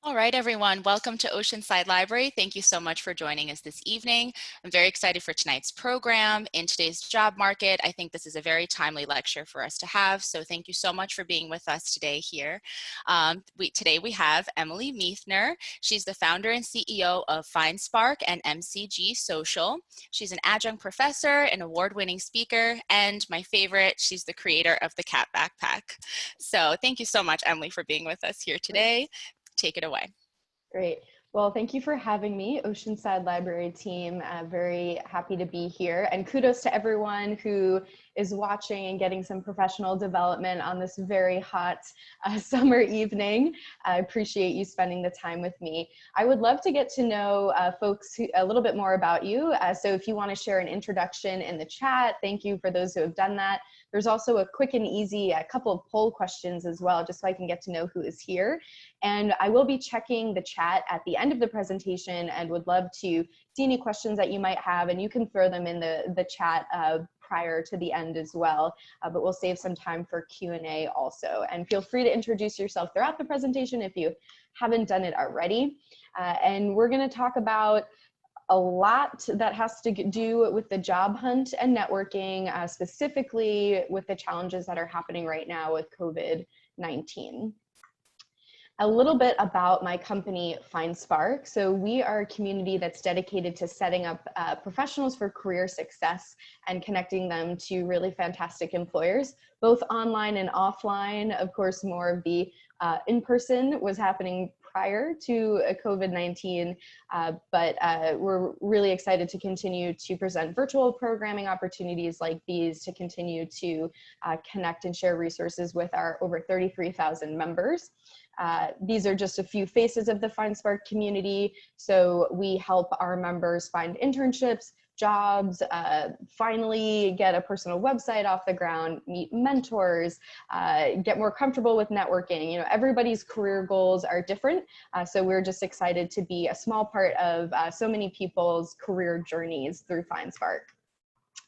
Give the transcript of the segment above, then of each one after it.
All right, everyone, welcome to Oceanside Library. Thank you so much for joining us this evening. I'm very excited for tonight's program. In today's job market, I think this is a very timely lecture for us to have, so thank you so much for being with us today here. Today we have Emily Miethner. She's the founder and CEO of FindSpark and MCG Social. She's an adjunct professor, an award-winning speaker, and my favorite, she's the creator of the Cat Backpack. So thank you so much, Emily, for being with us here today. Take it away. Great. Well, thank you for having me, Oceanside Library team. Very happy to be here. And kudos to everyone who is watching and getting some professional development on this very hot summer evening. I appreciate you spending the time with me. I would love to get to know folks a little bit more about you. So if you want to share an introduction in the chat, thank you for those who have done that. There's also a quick and easy couple of poll questions as well, just so I can get to know who is here. And I will be checking the chat at the end of the presentation and would love to see any questions that you might have, and you can throw them in the chat prior to the end as well, but we'll save some time for Q&A also. And feel free to introduce yourself throughout the presentation if you haven't done it already. And we're going to talk about a lot that has to do with the job hunt and networking, specifically with the challenges that are happening right now with COVID-19. A little bit about my company, FindSpark. So we are a community that's dedicated to setting up professionals for career success and connecting them to really fantastic employers, both online and offline. Of course, more of the in-person was happening prior to COVID-19, but we're really excited to continue to present virtual programming opportunities like these to continue to connect and share resources with our over 33,000 members. These are just a few faces of the FindSpark community. So we help our members find internships, jobs, finally get a personal website off the ground, meet mentors, get more comfortable with networking. You know, everybody's career goals are different. So we're just excited to be a small part of so many people's career journeys through FindSpark.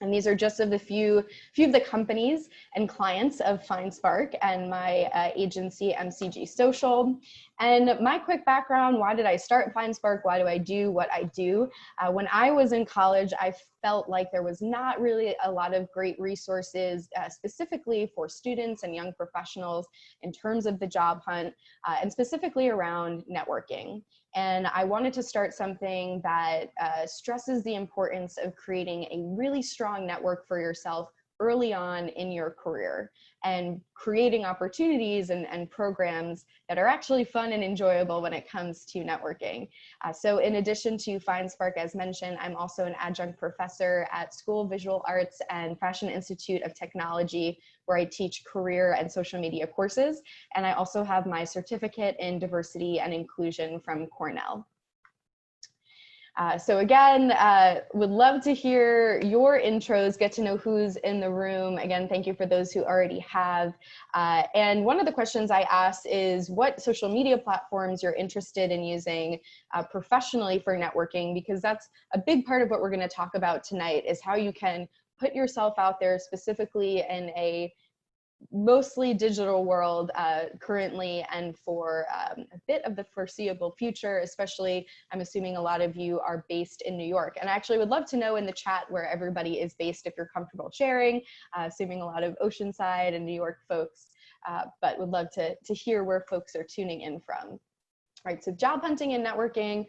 And these are just of the few of the companies and clients of FindSpark and my agency, MCG Social. And my quick background, why did I start FindSpark? Why do I do what I do? When I was in college, I felt like there was not really a lot of great resources specifically for students and young professionals in terms of the job hunt and specifically around networking. And I wanted to start something that stresses the importance of creating a really strong network for yourself early on in your career and creating opportunities and programs that are actually fun and enjoyable when it comes to networking. So in addition to FindSpark, as mentioned, I'm also an adjunct professor at School of Visual Arts and Fashion Institute of Technology, where I teach career and social media courses. And I also have my certificate in diversity and inclusion from Cornell. So again, would love to hear your intros, get to know who's in the room. Again, thank you for those who already have. And one of the questions I asked is what social media platforms you're interested in using professionally for networking, because that's a big part of what we're going to talk about tonight, is how you can put yourself out there specifically in a mostly digital world currently and for a bit of the foreseeable future, especially I'm assuming a lot of you are based in New York. And I actually would love to know in the chat where everybody is based if you're comfortable sharing, assuming a lot of Oceanside and New York folks, but would love to hear where folks are tuning in from. All right, so job hunting and networking,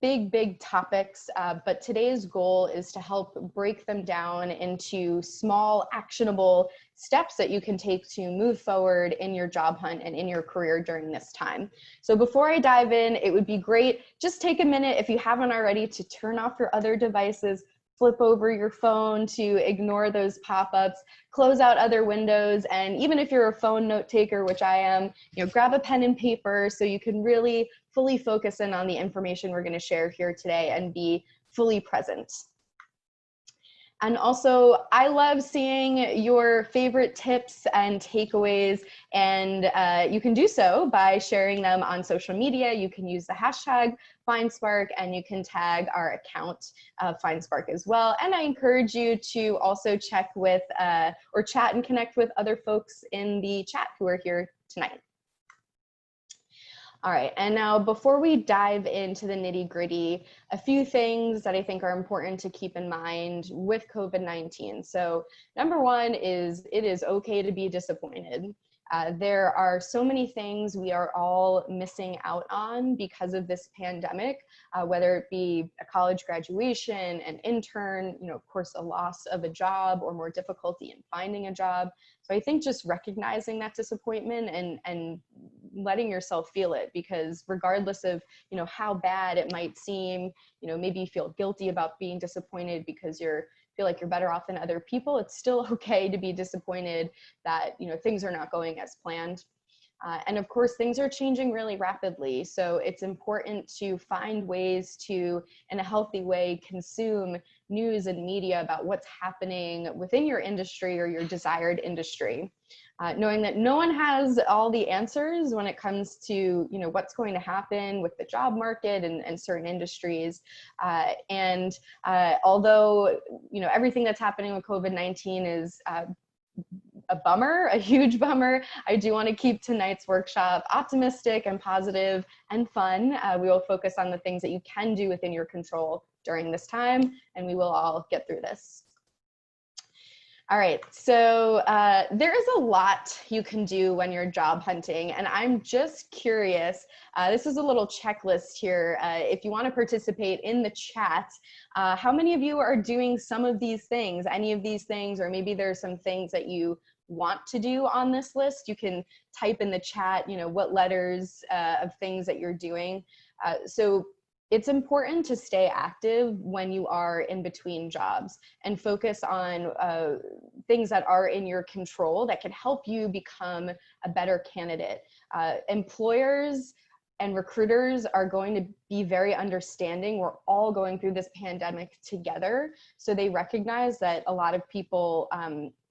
big topics, but today's goal is to help break them down into small, actionable steps that you can take to move forward in your job hunt and in your career during this time. So before I dive in, it would be great, just take a minute if you haven't already to turn off your other devices, flip over your phone to ignore those pop-ups, close out other windows, and even if you're a phone note taker, which I am, you know, grab a pen and paper so you can really fully focus in on the information we're going to share here today and be fully present. And also, I love seeing your favorite tips and takeaways, and you can do so by sharing them on social media. You can use the hashtag FindSpark, and you can tag our account FindSpark as well. And I encourage you to also check with or chat and connect with other folks in the chat who are here tonight. All right, and now before we dive into the nitty gritty, a few things that I think are important to keep in mind with COVID-19. So number one is it is okay to be disappointed. There are so many things we are all missing out on because of this pandemic, whether it be a college graduation, an intern, of course, a loss of a job or more difficulty in finding a job. So I think just recognizing that disappointment and letting yourself feel it, because regardless of, how bad it might seem, maybe you feel guilty about being disappointed because feel like you're better off than other people, it's still okay to be disappointed that, things are not going as planned. And of course, things are changing really rapidly. So it's important to find ways to, in a healthy way, consume news and media about what's happening within your industry or your desired industry. Knowing that no one has all the answers when it comes to, what's going to happen with the job market and certain industries. Although, everything that's happening with COVID-19 is a bummer, a huge bummer, I do want to keep tonight's workshop optimistic and positive and fun. We will focus on the things that you can do within your control during this time, and we will all get through this. All right, so there is a lot you can do when you're job hunting, and I'm just curious, this is a little checklist here. If you want to participate in the chat, how many of you are doing some of these things, any of these things, or maybe there's some things that you want to do on this list? You can type in the chat, what letters of things that you're doing. So it's important to stay active when you are in between jobs and focus on things that are in your control that can help you become a better candidate. Employers and recruiters are going to be very understanding. We're all going through this pandemic together. So they recognize that a lot of people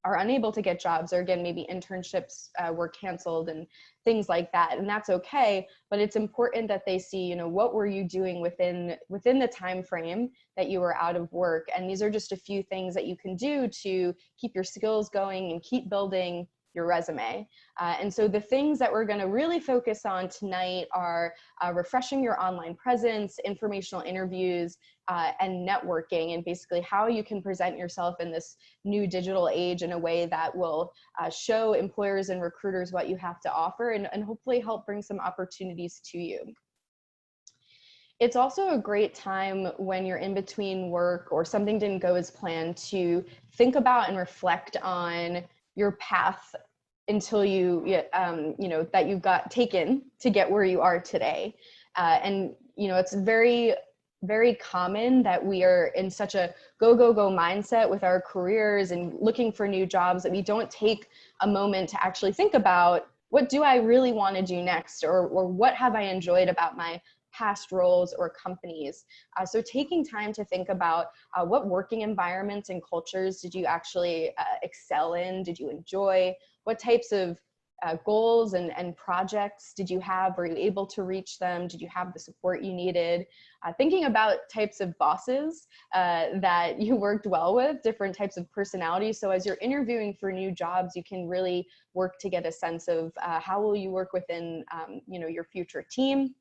are unable to get jobs, or again, maybe internships were canceled and things like that, and that's okay. But it's important that they see, what were you doing within the time frame that you were out of work, and these are just a few things that you can do to keep your skills going and keep building your resume. And so the things that we're going to really focus on tonight are refreshing your online presence, informational interviews, and networking, and basically how you can present yourself in this new digital age in a way that will show employers and recruiters what you have to offer, and hopefully help bring some opportunities to you. It's also a great time when you're in between work or something didn't go as planned to think about and reflect on your path until that you got taken to get where you are today. It's very, very common that we are in such a go, go, go mindset with our careers and looking for new jobs that we don't take a moment to actually think about, what do I really want to do next? Or what have I enjoyed about my past roles or companies? So taking time to think about what working environments and cultures did you actually excel in? Did you enjoy? What types of goals and projects did you have? Were you able to reach them? Did you have the support you needed? Thinking about types of bosses that you worked well with, different types of personalities. So as you're interviewing for new jobs, you can really work to get a sense of how will you work within your future team.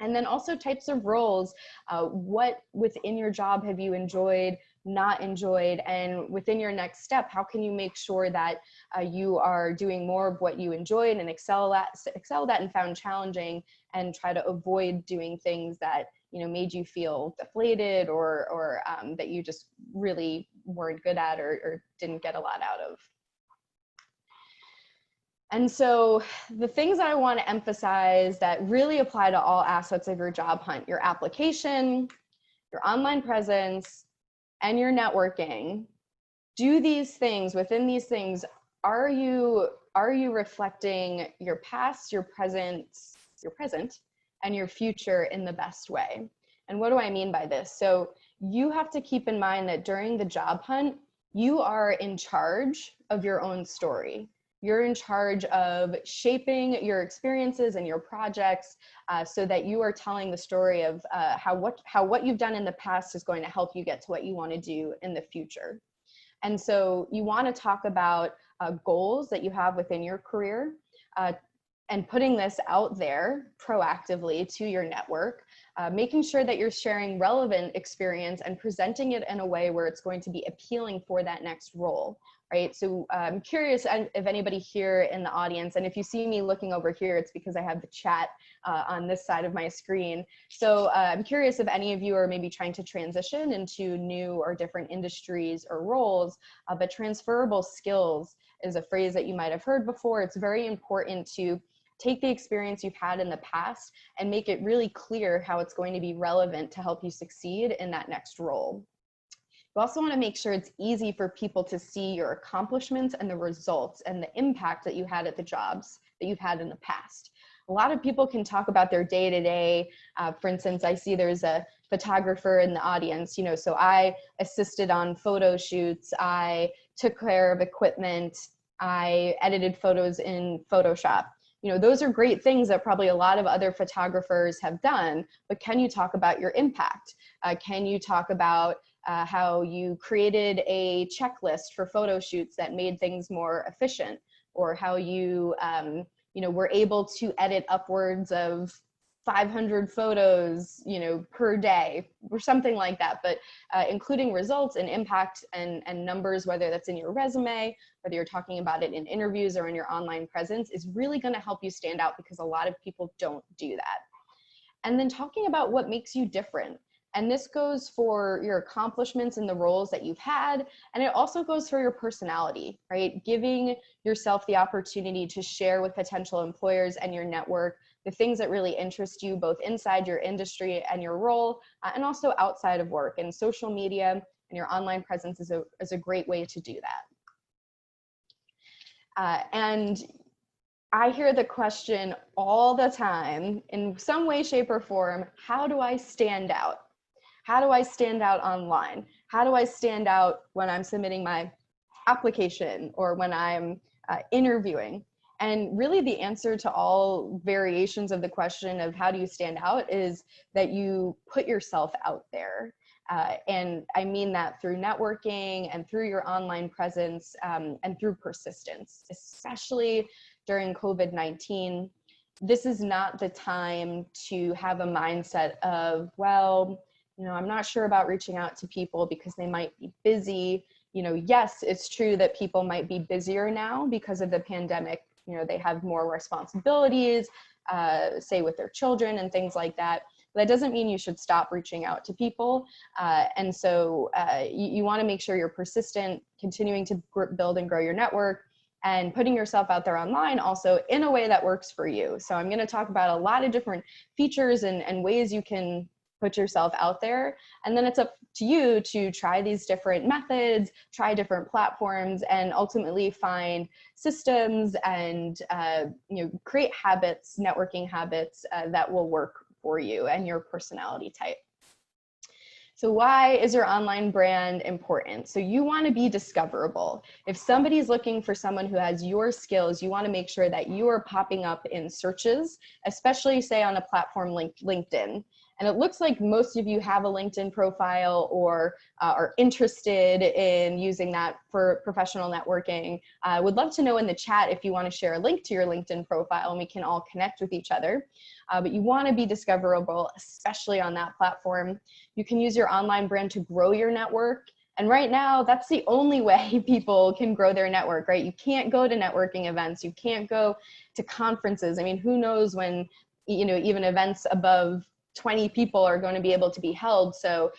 And then also types of roles, what within your job have you enjoyed, not enjoyed, and within your next step, how can you make sure that you are doing more of what you enjoyed and excel at and found challenging, and try to avoid doing things that made you feel deflated or that you just really weren't good at or didn't get a lot out of. And so the things that I want to emphasize that really apply to all aspects of your job hunt, your application, your online presence, and your networking. Do these things, within these things, are you reflecting your past, your present, and your future in the best way? And what do I mean by this? So you have to keep in mind that during the job hunt, you are in charge of your own story. You're in charge of shaping your experiences and your projects so that you are telling the story of how what you've done in the past is going to help you get to what you want to do in the future. And so you want to talk about goals that you have within your career. and putting this out there proactively to your network, making sure that you're sharing relevant experience and presenting it in a way where it's going to be appealing for that next role, right? So I'm curious if anybody here in the audience, and if you see me looking over here, it's because I have the chat on this side of my screen. So I'm curious if any of you are maybe trying to transition into new or different industries or roles, but transferable skills is a phrase that you might have heard before. It's very important to take the experience you've had in the past and make it really clear how it's going to be relevant to help you succeed in that next role. You also want to make sure it's easy for people to see your accomplishments and the results and the impact that you had at the jobs that you've had in the past. A lot of people can talk about their day-to-day. For instance, I see there's a photographer in the audience, so I assisted on photo shoots, I took care of equipment, I edited photos in Photoshop. Those are great things that probably a lot of other photographers have done, but can you talk about your impact? Can you talk about how you created a checklist for photo shoots that made things more efficient, or how you, were able to edit upwards of 500 photos, per day or something like that, but including results and impact and numbers, whether that's in your resume, whether you're talking about it in interviews or in your online presence, is really going to help you stand out, because a lot of people don't do that. And then talking about what makes you different. And this goes for your accomplishments in the roles that you've had, and it also goes for your personality, right? Giving yourself the opportunity to share with potential employers and your network the things that really interest you, both inside your industry and your role, and also outside of work. And social media and your online presence is a great way to do that. And I hear the question all the time, in some way, shape, or form: how do I stand out? How do I stand out online? How do I stand out when I'm submitting my application or when I'm interviewing? And really the answer to all variations of the question of how do you stand out is that you put yourself out there. And I mean that through networking and through your online presence, and through persistence, especially during COVID-19. This is not the time to have a mindset of, well, I'm not sure about reaching out to people because they might be busy. Yes, it's true that people might be busier now because of the pandemic. They have more responsibilities, say with their children and things like that. But that doesn't mean you should stop reaching out to people. And so you want to make sure you're persistent, continuing to build and grow your network, and putting yourself out there online also in a way that works for you. So I'm going to talk about a lot of different features and ways you can put yourself out there. And then it's up to you to try these different methods, try different platforms, and ultimately find systems and create habits, networking habits that will work for you and your personality type. So why is your online brand important? So you want to be discoverable. If somebody's looking for someone who has your skills, you want to make sure that you are popping up in searches, especially say on a platform like LinkedIn. And it looks like most of you have a LinkedIn profile or are interested in using that for professional networking. I would love to know in the chat if you want to share a link to your LinkedIn profile and we can all connect with each other. But you want to be discoverable, especially on that platform. You can use your online brand to grow your network. And right now, that's the only way people can grow their network, right? You can't go to networking events. You can't go to conferences. I mean, who knows when, even events above 20 people are going to be able to be held. So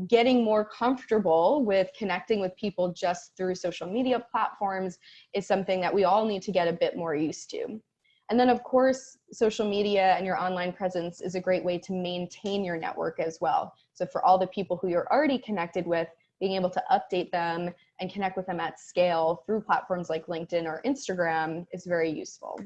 getting more comfortable with connecting with people just through social media platforms is something that we all need to get a bit more used to. And then of course, social media and your online presence is a great way to maintain your network as well. So for all the people who you're already connected with, being able to update them and connect with them at scale through platforms like LinkedIn or Instagram is very useful.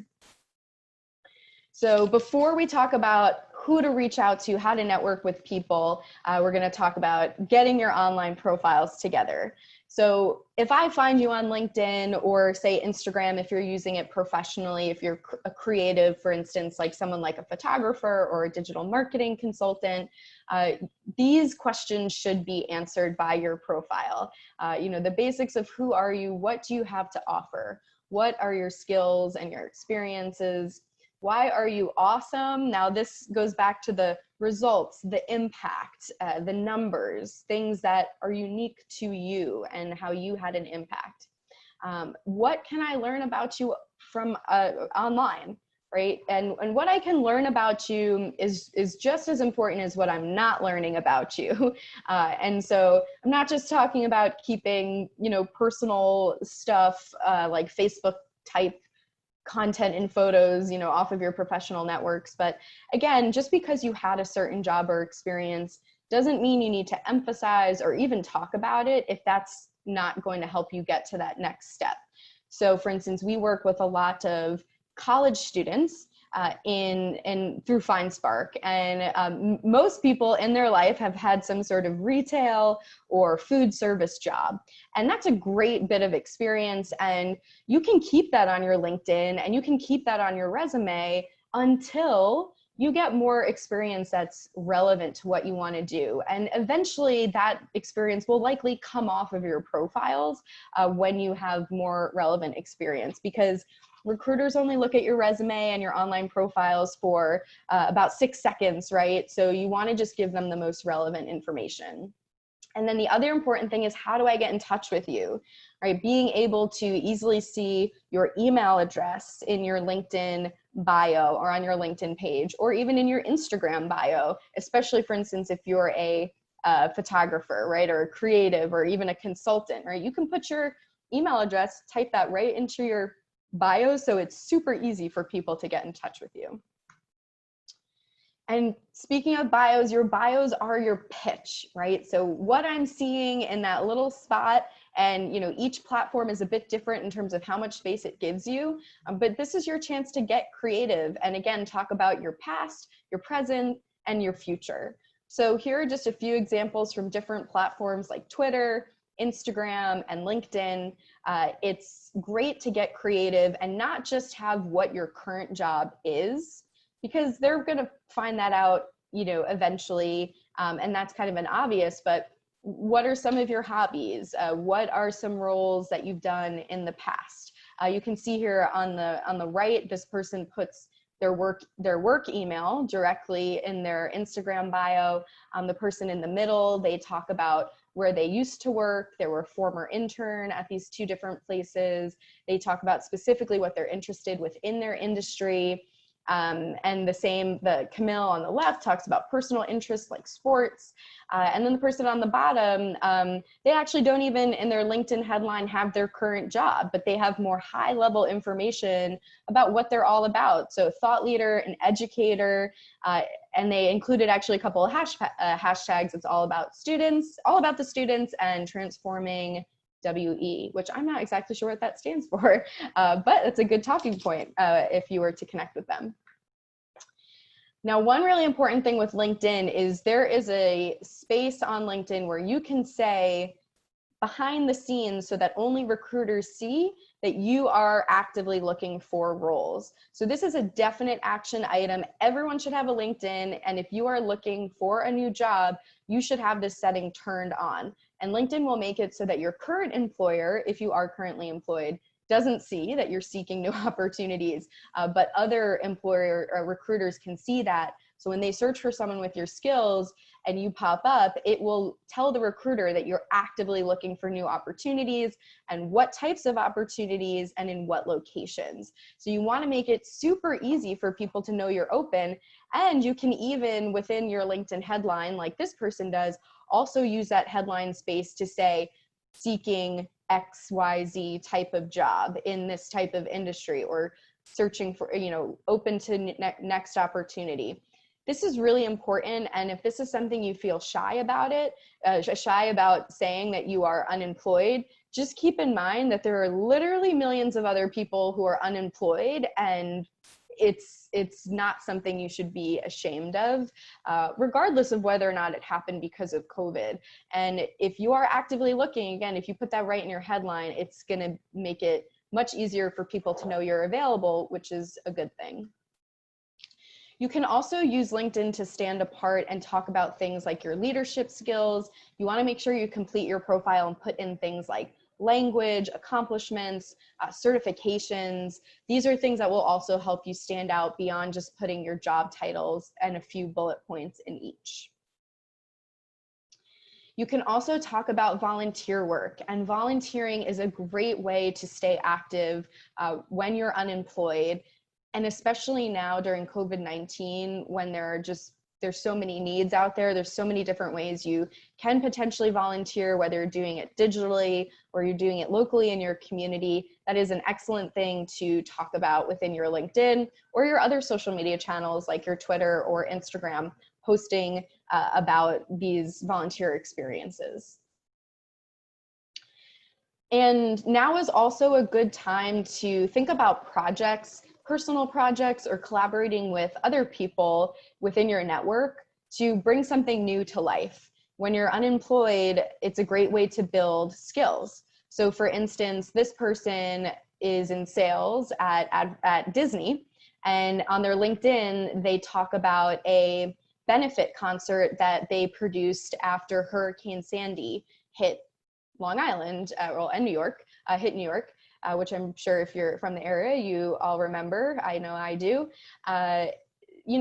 So before we talk about who to reach out to, how to network with people, we're going to talk about getting your online profiles together. So if I find you on LinkedIn or say Instagram, if you're using it professionally, if you're a creative, for instance, like someone like a photographer or a digital marketing consultant, these questions should be answered by your profile. The basics of who are you, what do you have to offer? What are your skills and your experiences? Why are you awesome? Now this goes back to the results, the impact, the numbers, things that are unique to you and how you had an impact. What can I learn about you from online, right? And what I can learn about you is just as important as what I'm not learning about you. And so I'm not just talking about keeping, personal stuff like Facebook type content and photos, off of your professional networks. But again, just because you had a certain job or experience doesn't mean you need to emphasize or even talk about it if that's not going to help you get to that next step. So for instance, we work with a lot of college students through FindSpark, and most people in their life have had some sort of retail or food service job, and that's a great bit of experience, and you can keep that on your LinkedIn and you can keep that on your resume until you get more experience that's relevant to what you want to do. And eventually that experience will likely come off of your profiles when you have more relevant experience, because recruiters only look at your resume and your online profiles for about 6 seconds, right? So you want to just give them the most relevant information. And then the other important thing is, how do I get in touch with you, right? Being able to easily see your email address in your LinkedIn bio or on your LinkedIn page, or even in your Instagram bio, especially for instance, if you're a photographer, right? Or a creative, or even a consultant, right? You can put your email address, type that right into your bio, so it's super easy for people to get in touch with you. And speaking of bios, your bios are your pitch, right? So what I'm seeing in that little spot, and each platform is a bit different in terms of how much space it gives you, but this is your chance to get creative and again, talk about your past, your present, and your future. So here are just a few examples from different platforms like Twitter, Instagram, and LinkedIn. It's great to get creative and not just have what your current job is, because they're going to find that out, eventually. And that's kind of an obvious, but what are some of your hobbies? What are some roles that you've done in the past? You can see here on the right, this person puts their work email directly in their Instagram bio. The person in the middle, they talk about where they used to work. They were a former intern at these 2 different places. They talk about specifically what they're interested within their industry. And the Camille on the left talks about personal interests like sports. And then the person on the bottom, they actually don't even in their LinkedIn headline have their current job, but they have more high level information about what they're all about. So thought leader, an educator, and they included actually a couple of hashtags. It's all about the students and transforming WE, which I'm not exactly sure what that stands for, but it's a good talking point if you were to connect with them. Now, one really important thing with LinkedIn is there is a space on LinkedIn where you can say behind the scenes so that only recruiters see that you are actively looking for roles. So this is a definite action item. Everyone should have a LinkedIn, and if you are looking for a new job, you should have this setting turned on. And LinkedIn will make it so that your current employer, if you are currently employed, doesn't see that you're seeking new opportunities, but other employer or recruiters can see that. So when they search for someone with your skills and you pop up, it will tell the recruiter that you're actively looking for new opportunities and what types of opportunities and in what locations. So you want to make it super easy for people to know you're open, and you can even within your LinkedIn headline, like this person does, also use that headline space to say seeking XYZ type of job in this type of industry, or searching for, open to next opportunity. This is really important. And if this is something you feel shy about saying that you are unemployed, just keep in mind that there are literally millions of other people who are unemployed, and it's not something you should be ashamed of, regardless of whether or not it happened because of COVID. And if you are actively looking, again, if you put that right in your headline, it's going to make it much easier for people to know you're available, which is a good thing. You can also use LinkedIn to stand apart and talk about things like your leadership skills. You want to make sure you complete your profile and put in things like language, accomplishments, certifications. These are things that will also help you stand out beyond just putting your job titles and a few bullet points in each. You can also talk about volunteer work, and volunteering is a great way to stay active when you're unemployed, and especially now during COVID-19 when there's so many needs out there. There's so many different ways you can potentially volunteer, whether you're doing it digitally or you're doing it locally in your community. That is an excellent thing to talk about within your LinkedIn or your other social media channels like your Twitter or Instagram, posting about these volunteer experiences. And now is also a good time to think about projects, personal projects, or collaborating with other people within your network to bring something new to life. When you're unemployed, it's a great way to build skills. So for instance, this person is in sales at Disney, and on their LinkedIn, they talk about a benefit concert that they produced after Hurricane Sandy hit Long Island, and New York, hit New York, which I'm sure if you're from the area, you all remember. I know I do.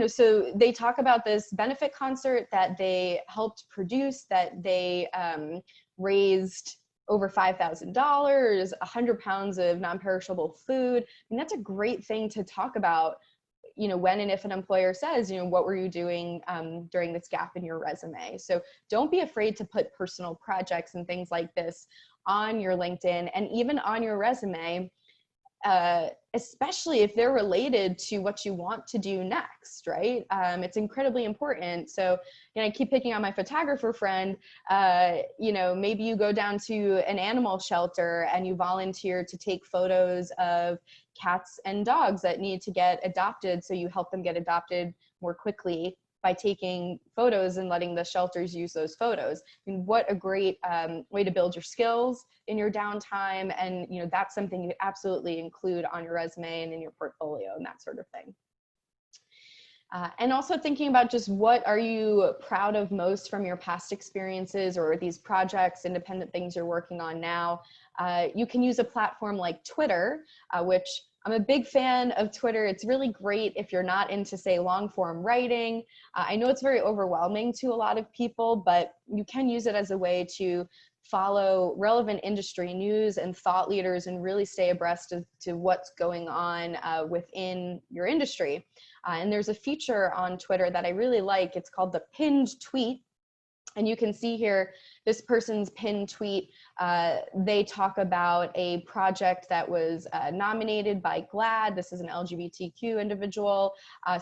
So they talk about this benefit concert that they helped produce, that they raised over $5,000, 100 pounds of non-perishable food. I mean, that's a great thing to talk about, when and if an employer says, what were you doing during this gap in your resume? So don't be afraid to put personal projects and things like this on your LinkedIn and even on your resume, especially if they're related to what you want to do next, right? It's incredibly important. So, I keep picking on my photographer friend. Maybe you go down to an animal shelter and you volunteer to take photos of cats and dogs that need to get adopted, so you help them get adopted more quickly by taking photos and letting the shelters use those photos. I mean, what a great way to build your skills in your downtime. And that's something you absolutely include on your resume and in your portfolio and that sort of thing. And also thinking about just what are you proud of most from your past experiences or these projects, independent things you're working on now. You can use a platform like Twitter, which I'm a big fan of Twitter. It's really great if you're not into, say, long form writing. I know it's very overwhelming to a lot of people, but you can use it as a way to follow relevant industry news and thought leaders and really stay abreast to what's going on within your industry. And there's a feature on Twitter that I really like. It's called the pinned tweet. And you can see here, this person's pinned tweet, they talk about a project that was nominated by GLAAD. This is an LGBTQ individual.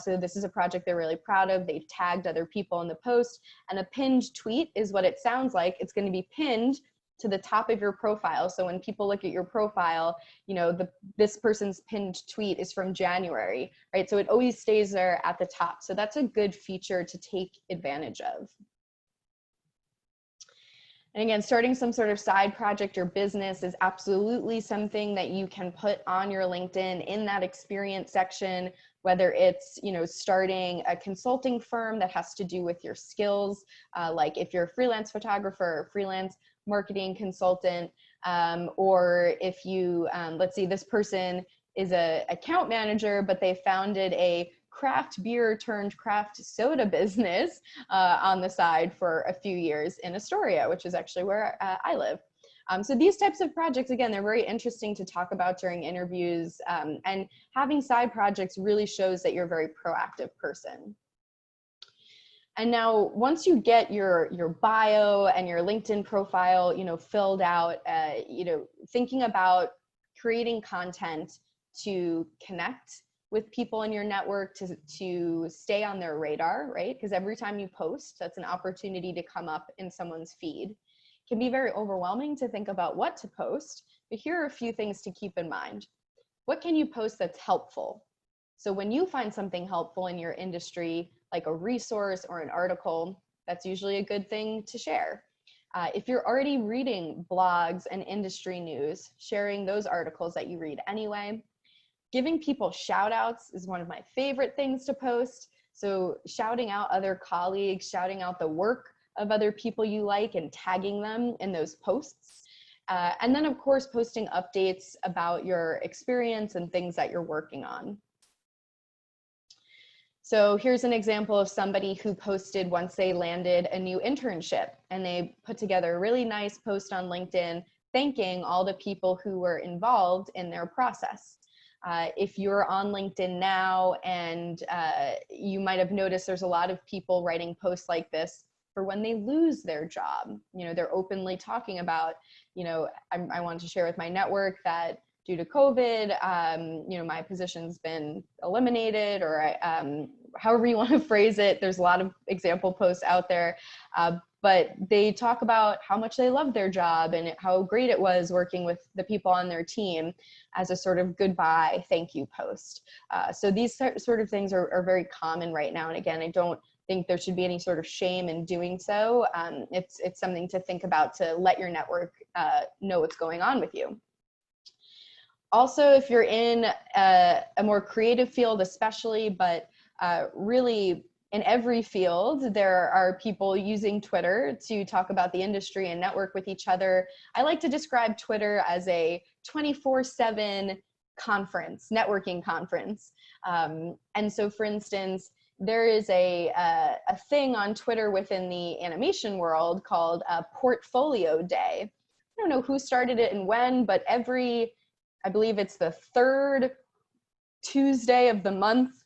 So this is a project they're really proud of. They've tagged other people in the post. And a pinned tweet is what it sounds like. It's going to be pinned to the top of your profile. So when people look at your profile, this person's pinned tweet is from January, right? So it always stays there at the top. So that's a good feature to take advantage of. And again, starting some sort of side project or business is absolutely something that you can put on your LinkedIn in that experience section, whether it's, starting a consulting firm that has to do with your skills, like if you're a freelance photographer or freelance marketing consultant, or if you, let's see, this person is a account manager, but they founded a craft beer turned craft soda business on the side for a few years in Astoria, which is actually where I live. So these types of projects, again, they're very interesting to talk about during interviews, and having side projects really shows that you're a very proactive person. And now once you get your bio and your LinkedIn profile, filled out, thinking about creating content to connect with people in your network, to stay on their radar, right? Because every time you post, that's an opportunity to come up in someone's feed. It can be very overwhelming to think about what to post, but here are a few things to keep in mind. What can you post that's helpful? So when you find something helpful in your industry, like a resource or an article, that's usually a good thing to share. If you're already reading blogs and industry news, sharing those articles that you read anyway. Giving people shout outs is one of my favorite things to post. So shouting out other colleagues, shouting out the work of other people you like and tagging them in those posts. And then of course, posting updates about your experience and things that you're working on. So here's an example of somebody who posted once they landed a new internship, and they put together a really nice post on LinkedIn thanking all the people who were involved in their process. If you're on LinkedIn now, and you might have noticed there's a lot of people writing posts like this for when they lose their job. You know, they're openly talking about, you know, I want to share with my network that due to COVID, you know, my position's been eliminated, or however you want to phrase it. There's a lot of example posts out there, but they talk about how much they love their job and how great it was working with the people on their team as a sort of goodbye, thank you post. So these sort of things are very common right now. And again, I don't think there should be any sort of shame in doing so. It's something to think about, to let your network know what's going on with you. Also, if you're in a more creative field especially, but really in every field, there are people using Twitter to talk about the industry and network with each other. I like to describe Twitter as a 24/7 conference, networking conference. And so for instance, there is a thing on Twitter within the animation world called Portfolio Day. I don't know who started it and when, but I believe it's the third Tuesday of the month,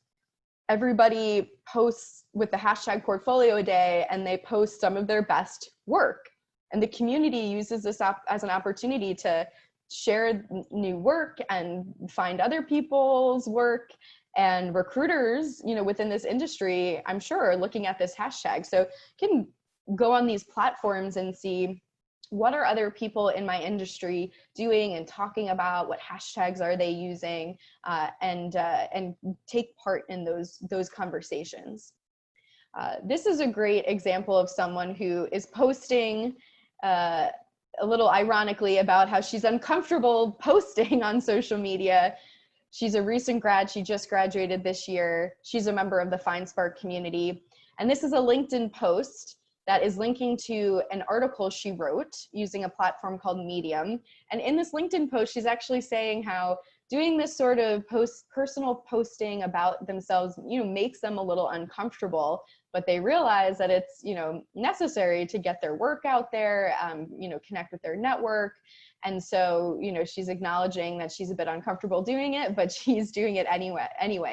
everybody posts with the hashtag Portfolio Day, and they post some of their best work. And the community uses this as an opportunity to share new work and find other people's work. And recruiters, you know, within this industry, I'm sure, are looking at this hashtag. So you can go on these platforms and see, what are other people in my industry doing and talking about? What hashtags are they using? And take part in those conversations. This is a great example of someone who is posting a little ironically about how she's uncomfortable posting on social media. She's a recent grad. She just graduated this year. She's a member of the FindSpark community. And this is a LinkedIn post that is linking to an article she wrote using a platform called Medium. And in this LinkedIn post, she's actually saying how doing this sort of personal posting about themselves, you know, makes them a little uncomfortable, but they realize that it's, you know, necessary to get their work out there, you know, connect with their network. And so, you know, she's acknowledging that she's a bit uncomfortable doing it, but she's doing it anyway.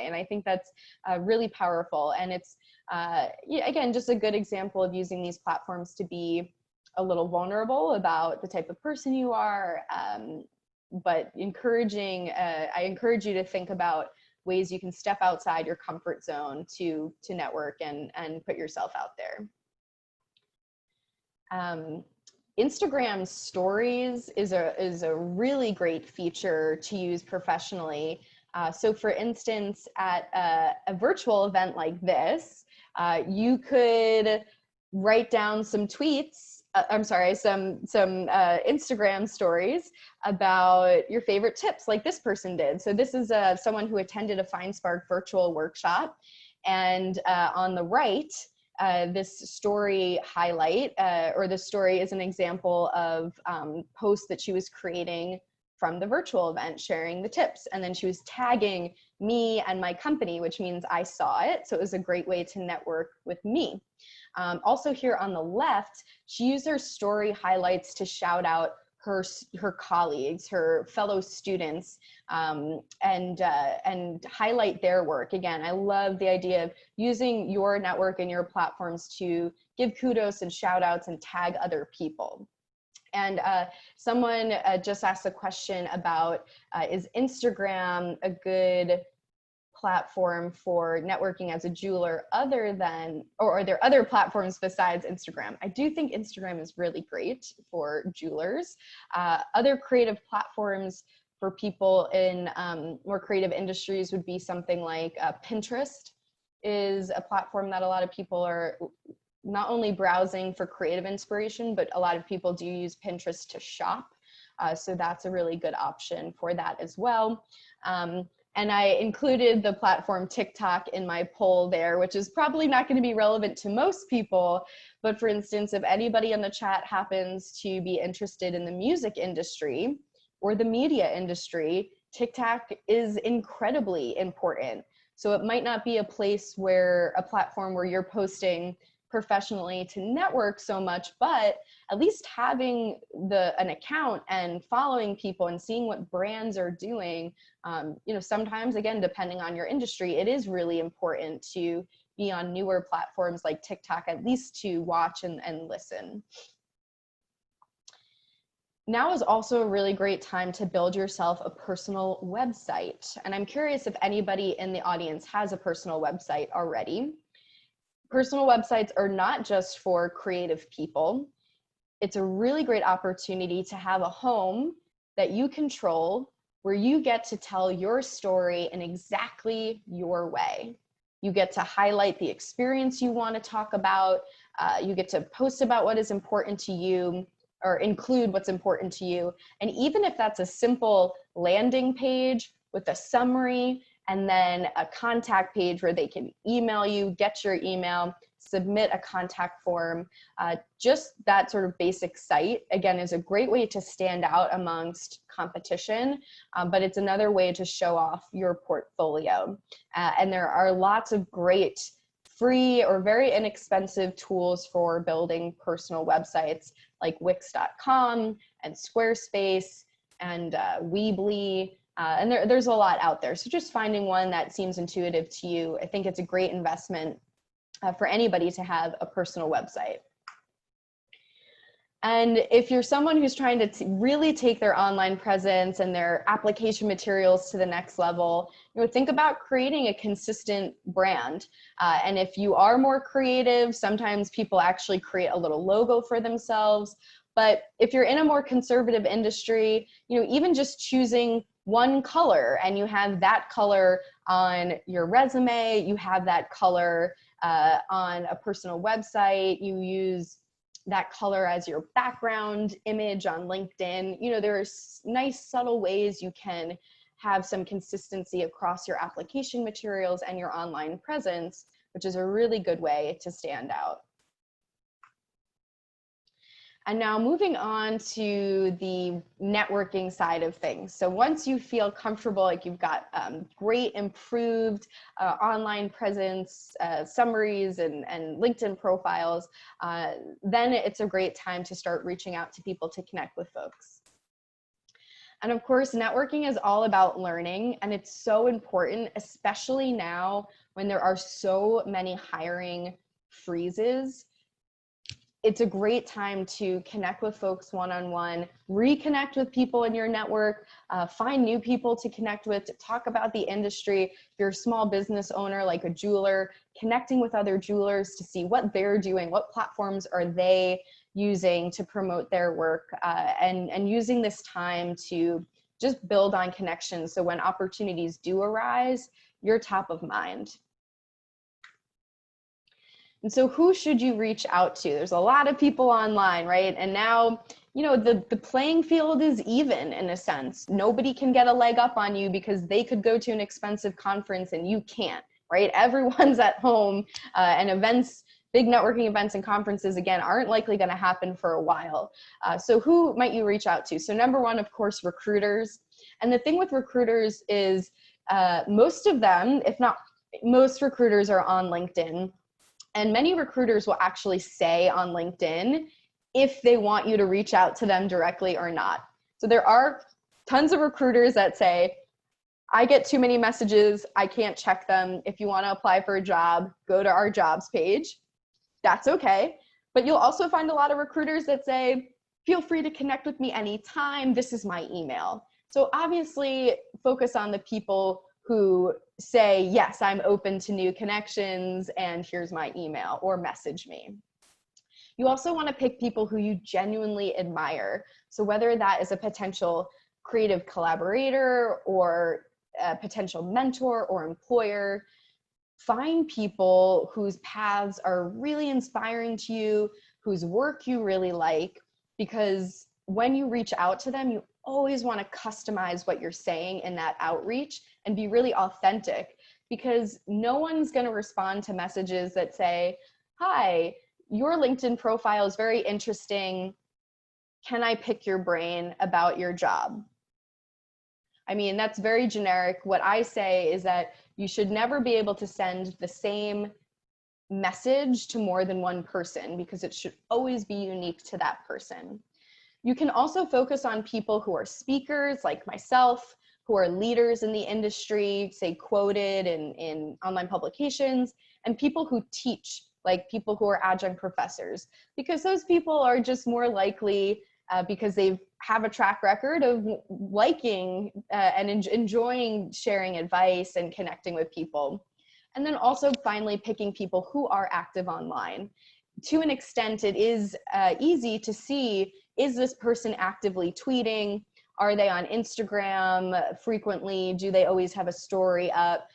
And I think that's really powerful. And it's, yeah, again, just a good example of using these platforms to be a little vulnerable about the type of person you are, but encouraging, I encourage you to think about ways you can step outside your comfort zone to network and put yourself out there. Instagram stories is a really great feature to use professionally. So for instance, at a virtual event like this, you could write down some tweets, some Instagram stories about your favorite tips, like this person did. So this is someone who attended a FindSpark virtual workshop, and on the right, this story highlight, or the story is an example of posts that she was creating from the virtual event, sharing the tips. And then she was tagging me and my company, which means I saw it. So it was a great way to network with me. Also here on the left, she used her story highlights to shout out her colleagues, her fellow students, and highlight their work. Again, I love the idea of using your network and your platforms to give kudos and shout outs and tag other people. And someone just asked a question about, is Instagram a good platform for networking as a jeweler other than, or are there other platforms besides Instagram? I do think Instagram is really great for jewelers. Other creative platforms for people in more creative industries would be something like Pinterest is a platform that a lot of people are not only browsing for creative inspiration, but a lot of people do use Pinterest to shop. So that's a really good option for that as well. And I included the platform TikTok in my poll there, which is probably not going to be relevant to most people. But for instance, if anybody in the chat happens to be interested in the music industry or the media industry, TikTok is incredibly important. So it might not be a platform where you're posting professionally to network so much, but at least having an account and following people and seeing what brands are doing, sometimes, again, depending on your industry, it is really important to be on newer platforms like TikTok, at least to watch and listen. Now is also a really great time to build yourself a personal website. And I'm curious if anybody in the audience has a personal website already. Personal websites are not just for creative people. It's a really great opportunity to have a home that you control, where you get to tell your story in exactly your way. You get to highlight the experience you want to talk about. You get to post about what is important to you, or include what's important to you. And even if that's a simple landing page with a summary and then a contact page where they can email you, get your email, submit a contact form, just that sort of basic site, again, is a great way to stand out amongst competition, but it's another way to show off your portfolio. And there are lots of great free or very inexpensive tools for building personal websites like Wix.com and Squarespace and Weebly, and there's a lot out there. So just finding one that seems intuitive to you, I think it's a great investment for anybody to have a personal website. And if you're someone who's trying to really take their online presence and their application materials to the next level, think about creating a consistent brand. And if you are more creative, sometimes people actually create a little logo for themselves. But if you're in a more conservative industry, even just choosing one color, and you have that color on your resume, you have that color on a personal website, you use that color as your background image on LinkedIn. There are nice subtle ways you can have some consistency across your application materials and your online presence, which is a really good way to stand out. And now moving on to the networking side of things. So once you feel comfortable, like you've got great improved online presence, summaries and LinkedIn profiles, then it's a great time to start reaching out to people to connect with folks. And of course, networking is all about learning, and it's so important, especially now when there are so many hiring freezes. It's a great time to connect with folks one-on-one, reconnect with people in your network, find new people to connect with, to talk about the industry. If you're a small business owner like a jeweler, connecting with other jewelers to see what they're doing, what platforms are they using to promote their work, and using this time to just build on connections so when opportunities do arise, you're top of mind. And so who should you reach out to? There's a lot of people online, right? And now, the playing field is even in a sense. Nobody can get a leg up on you because they could go to an expensive conference and you can't, right? Everyone's at home, and events, big networking events and conferences, again, aren't likely going to happen for a while. So who might you reach out to? So number one, of course, recruiters. And the thing with recruiters is most of them, if not most recruiters, are on LinkedIn. And many recruiters will actually say on LinkedIn if they want you to reach out to them directly or not. So there are tons of recruiters that say, I get too many messages, I can't check them. If you want to apply for a job, go to our jobs page. That's okay. But you'll also find a lot of recruiters that say, feel free to connect with me anytime. This is my email. So obviously focus on the people who say, yes, I'm open to new connections and here's my email, or message me. You also want to pick people who you genuinely admire. So whether that is a potential creative collaborator or a potential mentor or employer, find people whose paths are really inspiring to you, whose work you really like, because when you reach out to them, you always want to customize what you're saying in that outreach and be really authentic, because no one's going to respond to messages that say, "Hi, your LinkedIn profile is very interesting. Can I pick your brain about your job?" I mean, that's very generic. What I say is that you should never be able to send the same message to more than one person, because it should always be unique to that person. You can also focus on people who are speakers like myself, who are leaders in the industry, say quoted in online publications, and people who teach, like people who are adjunct professors, because those people are just more likely, because they have a track record of liking and enjoying sharing advice and connecting with people. And then also finally picking people who are active online. To an extent, it is easy to see, is this person actively tweeting? Are they on Instagram frequently? Do they always have a story up?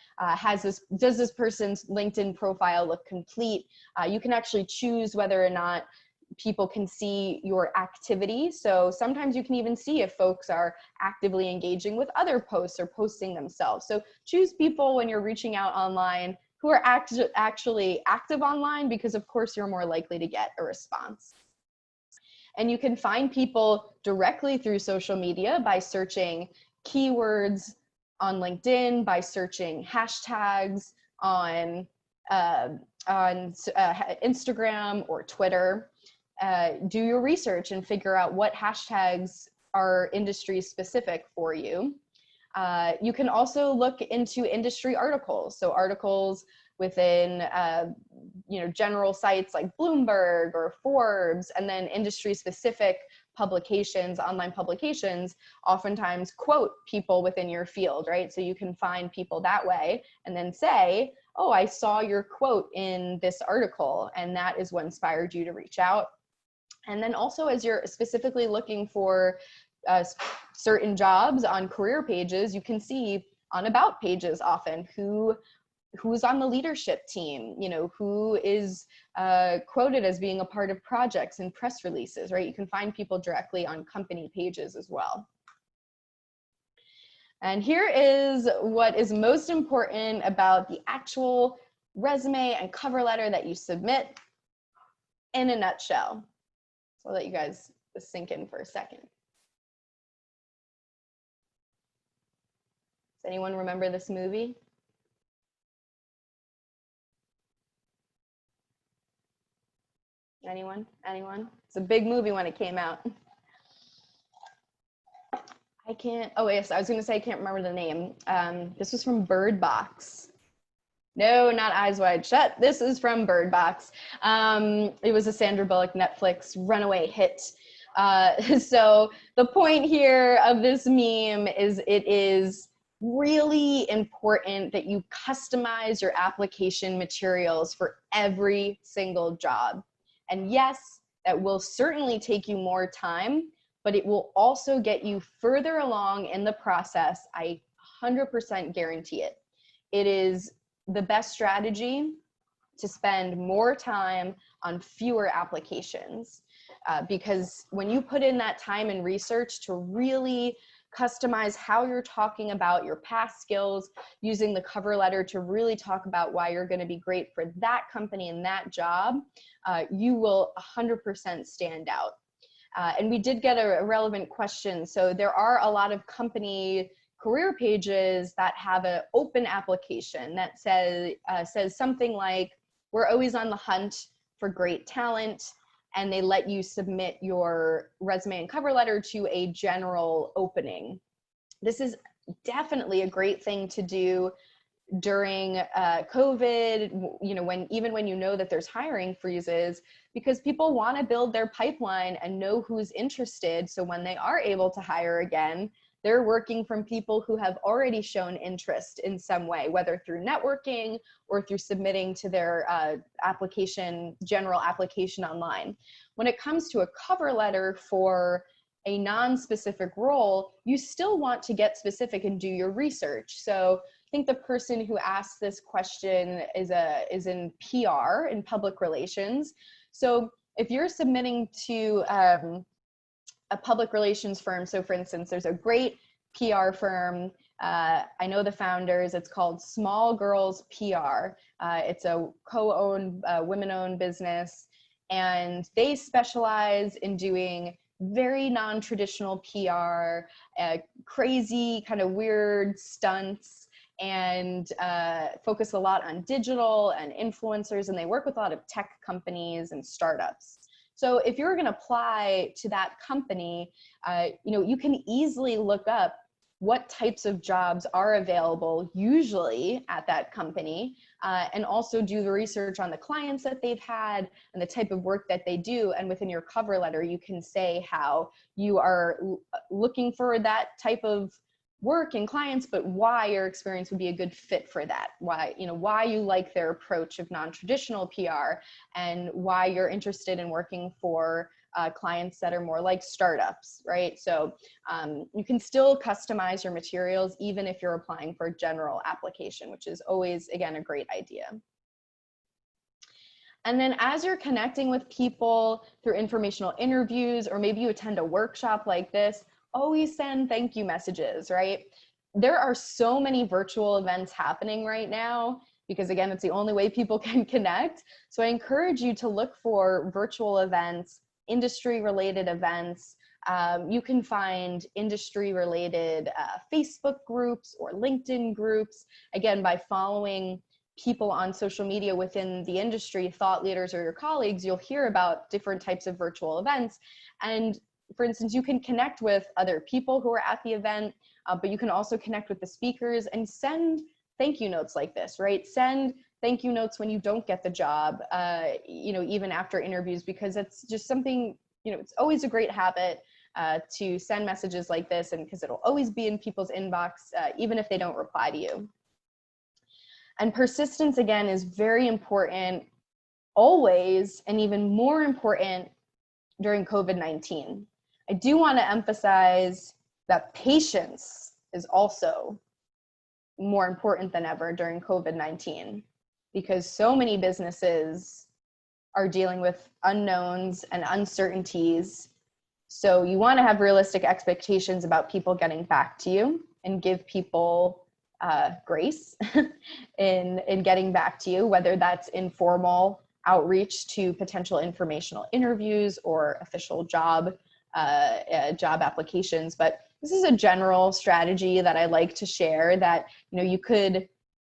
Does this person's LinkedIn profile look complete? You can actually choose whether or not people can see your activity. So sometimes you can even see if folks are actively engaging with other posts or posting themselves. So choose people when you're reaching out online who are actually active online, because of course you're more likely to get a response. And you can find people directly through social media by searching keywords on LinkedIn, by searching hashtags on Instagram or Twitter. Do your research and figure out what hashtags are industry specific for you. You can also look into industry articles. So articles within general sites like Bloomberg or Forbes, and then industry specific publications, online publications, oftentimes quote people within your field, right? So you can find people that way and then say, "Oh, I saw your quote in this article," and that is what inspired you to reach out. And then also, as you're specifically looking for certain jobs on career pages, you can see on about pages often who's on the leadership team, who is quoted as being a part of projects and press releases, right? You can find people directly on company pages as well. And here is what is most important about the actual resume and cover letter that you submit in a nutshell. So I'll let you guys sink in for a second. Does anyone remember this movie? Anyone? It's a big movie when it came out. Oh yes, I was gonna say I can't remember the name. This was from Bird Box. No, not Eyes Wide Shut. This is from Bird Box. It was a Sandra Bullock Netflix runaway hit. So the point here of this meme is it is really important that you customize your application materials for every single job. And yes, that will certainly take you more time, but it will also get you further along in the process. I 100% guarantee it. It is the best strategy to spend more time on fewer applications, because when you put in that time and research to really customize how you're talking about your past skills, using the cover letter to really talk about why you're going to be great for that company and that job, you will 100% stand out. And we did get a relevant question. So there are a lot of company career pages that have an open application that says something like, "We're always on the hunt for great talent," and they let you submit your resume and cover letter to a general opening. This is definitely a great thing to do during COVID, when you know that there's hiring freezes, because people want to build their pipeline and know who's interested. So when they are able to hire again, they're working from people who have already shown interest in some way, whether through networking or through submitting to their general application online. When it comes to a cover letter for a non-specific role, you still want to get specific and do your research. So I think the person who asked this question is in PR, in public relations. So if you're submitting to a public relations firm. So for instance, there's a great PR firm. I know the founders. It's called Small Girls PR. It's a co-owned, women-owned business, and they specialize in doing very non-traditional PR, crazy kind of weird stunts, and focus a lot on digital and influencers, and they work with a lot of tech companies and startups. So if you're going to apply to that company, you can easily look up what types of jobs are available usually at that company, and also do the research on the clients that they've had and the type of work that they do. And within your cover letter, you can say how you are looking for that type of work and clients, but why your experience would be a good fit for that, why you like their approach of non-traditional PR, and why you're interested in working for clients that are more like startups, right? So you can still customize your materials even if you're applying for a general application, which is always, again, a great idea. And then as you're connecting with people through informational interviews, or maybe you attend a workshop like this, always send thank you messages, right? There are so many virtual events happening right now because, again, it's the only way people can connect. So I encourage you to look for virtual events, industry-related events. You can find industry-related Facebook groups or LinkedIn groups, again, by following people on social media within the industry, thought leaders or your colleagues. You'll hear about different types of virtual events. And for instance, you can connect with other people who are at the event, but you can also connect with the speakers and send thank you notes like this, right? Send thank you notes when you don't get the job, even after interviews, because it's just something, it's always a great habit to send messages like this, and because it'll always be in people's inbox, even if they don't reply to you. And persistence, again, is very important always, and even more important during COVID-19. I do want to emphasize that patience is also more important than ever during COVID-19, because so many businesses are dealing with unknowns and uncertainties. So you want to have realistic expectations about people getting back to you, and give people grace in getting back to you, whether that's informal outreach to potential informational interviews or official job applications. But this is a general strategy that I like to share, that you could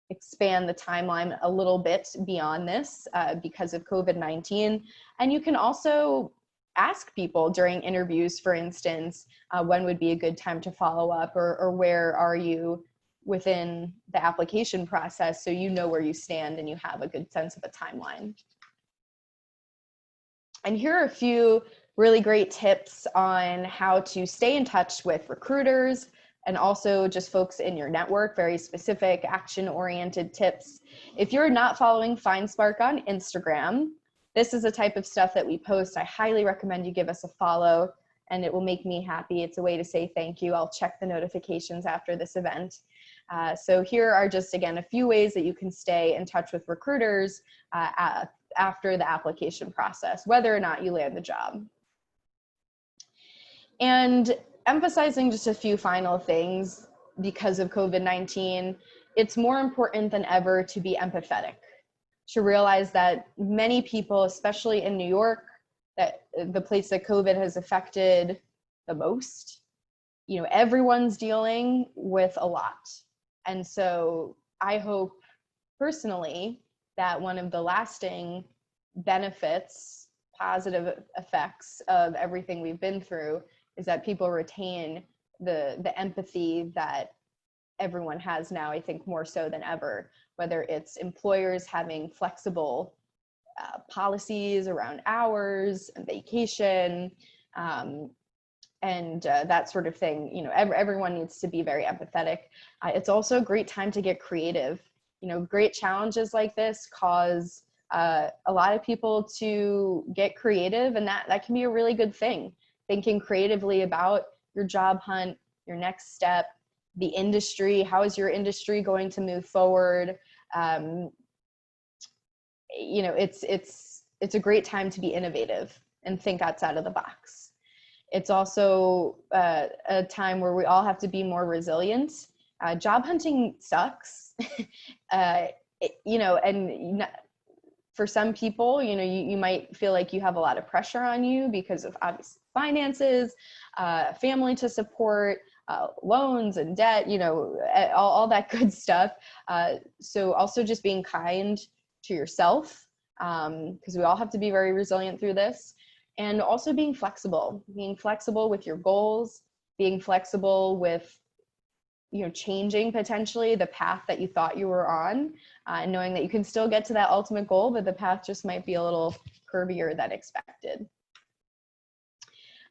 expand the timeline a little bit beyond this because of COVID-19. And you can also ask people during interviews, for instance, when would be a good time to follow up, or where are you within the application process, so you know where you stand and you have a good sense of a timeline. And here are a few really great tips on how to stay in touch with recruiters and also just folks in your network, very specific action-oriented tips. If you're not following FindSpark on Instagram, this is the type of stuff that we post. I highly recommend you give us a follow, and it will make me happy. It's a way to say thank you. I'll check the notifications after this event. So here are just, again, a few ways that you can stay in touch with recruiters after the application process, whether or not you land the job. And emphasizing just a few final things, because of COVID-19, it's more important than ever to be empathetic, to realize that many people, especially in New York, that the place that COVID has affected the most, everyone's dealing with a lot. And so I hope personally that one of the lasting benefits, positive effects of everything we've been through is that people retain the empathy that everyone has now, I think more so than ever, whether it's employers having flexible policies around hours and vacation, and that sort of thing. Everyone needs to be very empathetic. It's also a great time to get creative. Great challenges like this cause a lot of people to get creative, and that can be a really good thing. Thinking creatively about your job hunt, your next step, the industry, how is your industry going to move forward? It's a great time to be innovative and think outside of the box. It's also a time where we all have to be more resilient. Job hunting sucks, and for some people, you might feel like you have a lot of pressure on you because of obvious finances, family to support, loans and debt, all that good stuff. So also just being kind to yourself, because we all have to be very resilient through this. And also being flexible with your goals, being flexible with, changing potentially the path that you thought you were on, and knowing that you can still get to that ultimate goal, but the path just might be a little curvier than expected.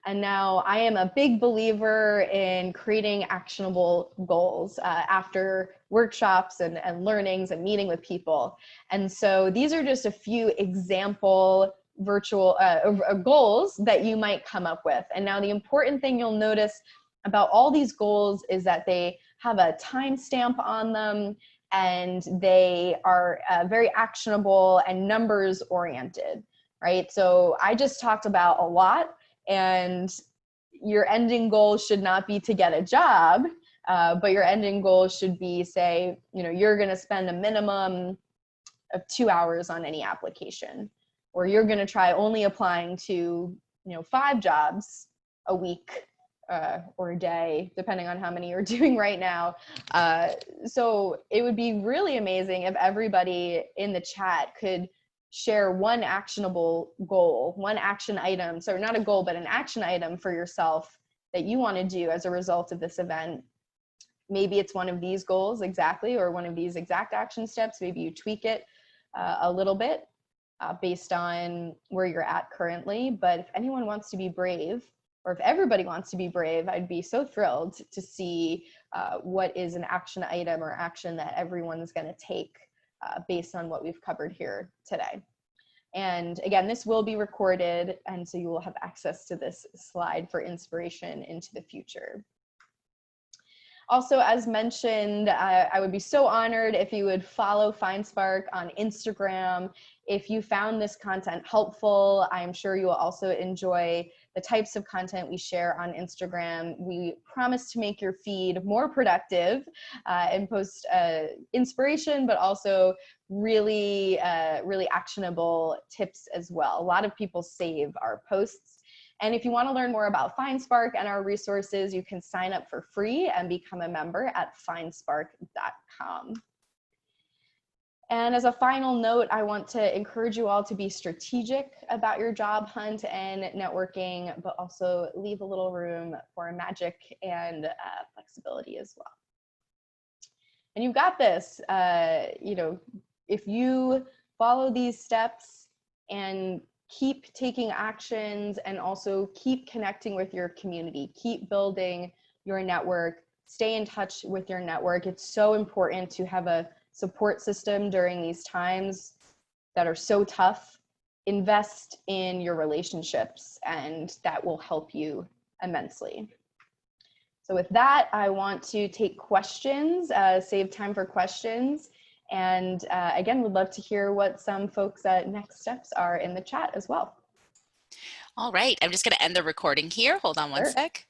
And now I am a big believer in creating actionable goals after workshops and learnings and meeting with people. And so these are just a few example virtual goals that you might come up with. And now the important thing you'll notice about all these goals is that they have a timestamp on them, and they are very actionable and numbers oriented, right? So I just talked about a lot, and your ending goal should not be to get a job, but your ending goal should be, say, you're going to spend a minimum of 2 hours on any application, or you're going to try only applying to 5 jobs a week or a day, depending on how many you're doing right now. So it would be really amazing if everybody in the chat could share one actionable goal, one action item. So not a goal, but an action item for yourself that you want to do as a result of this event. Maybe it's one of these goals exactly, or one of these exact action steps. Maybe you tweak it a little bit based on where you're at currently. But if anyone wants to be brave, or if everybody wants to be brave, I'd be so thrilled to see what is an action item or action that everyone's going to take based on what we've covered here today. And again, this will be recorded, and so you will have access to this slide for inspiration into the future. Also, as mentioned, I would be so honored if you would follow FindSpark on Instagram. If you found this content helpful, I'm sure you will also enjoy the types of content we share on Instagram. We promise to make your feed more productive and post inspiration, but also really actionable tips as well. A lot of people save our posts. And if you want to learn more about FindSpark and our resources, you can sign up for free and become a member at findspark.com. And as a final note, I want to encourage you all to be strategic about your job hunt and networking, but also leave a little room for magic and flexibility as well. And you've got this. If you follow these steps and keep taking actions, and also keep connecting with your community, keep building your network, stay in touch with your network. It's so important to have a support system during these times that are so tough. Invest in your relationships, and that will help you immensely. So with that, I want to take questions, save time for questions. And again, would love to hear what some folks' next steps are in the chat as well. All right, I'm just going to end the recording here. Hold on one sec.